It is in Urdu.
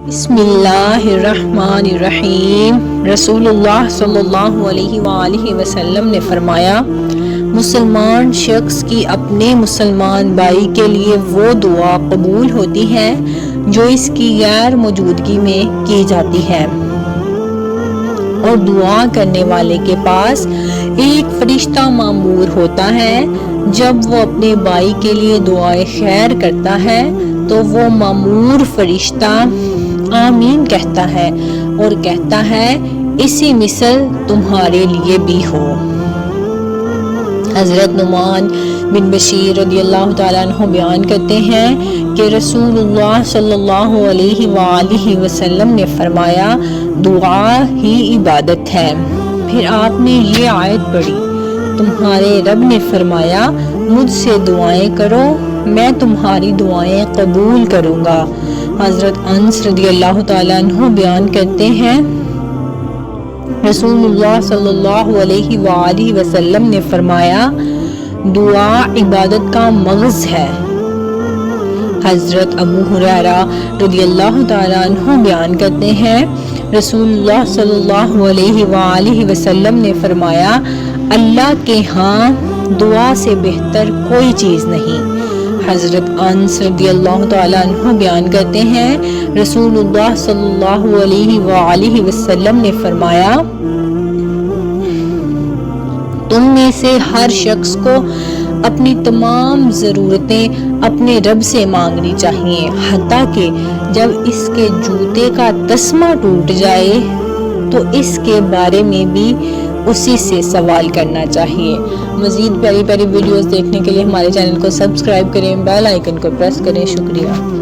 بسم اللہ الرحمن الرحیم۔ رسول اللہ صلی اللہ علیہ وآلہ وسلم نے فرمایا، مسلمان شخص کی اپنے مسلمان بھائی کے لیے وہ دعا قبول ہوتی ہے جو اس کی غیر موجودگی میں کی جاتی ہے، اور دعا کرنے والے کے پاس ایک فرشتہ مامور ہوتا ہے۔ جب وہ اپنے بھائی کے لیے دعائے خیر کرتا ہے تو وہ مامور فرشتہ آمین کہتا ہے اور کہتا ہے، اسی مثل تمہارے لیے بھی ہو۔ حضرت نعمان بن بشیر رضی اللہ تعالیٰ عنہ بیان کرتے ہیں کہ رسول اللہ صلی اللہ علیہ وآلہ وسلم نے فرمایا، دعا ہی عبادت ہے۔ پھر آپ نے یہ آیت پڑھی، تمہارے رب نے فرمایا، مجھ سے دعائیں کرو، میں تمہاری دعائیں قبول کروں گا۔ حضرت انس رضی اللہ تعالیٰ عنہ بیان کرتے ہیں، رسول اللہ صلی اللہ علیہ وآلہ وسلم نے فرمایا، دعا عبادت کا مغز ہے۔ حضرت ابو ہریرہ رضی اللہ تعالیٰ عنہ بیان کرتے ہیں، رسول اللہ صلی اللہ علیہ وآلہ وسلم نے فرمایا، اللہ کے ہاں دعا سے بہتر کوئی چیز نہیں۔ حضرت انس رضی اللہ تعالیٰ عنہ بیان کرتے ہیں، رسول اللہ صلی اللہ علیہ وآلہ وسلم نے فرمایا، تم میں سے ہر شخص کو اپنی تمام ضرورتیں اپنے رب سے مانگنی چاہیے، حتیٰ کہ جب اس کے جوتے کا تسمہ ٹوٹ جائے تو اس کے بارے میں بھی اسی سے سوال کرنا چاہیے۔ مزید پیاری پیاری ویڈیوز دیکھنے کے لیے ہمارے چینل کو سبسکرائب کریں، بیل آئیکن کو پریس کریں۔ شکریہ۔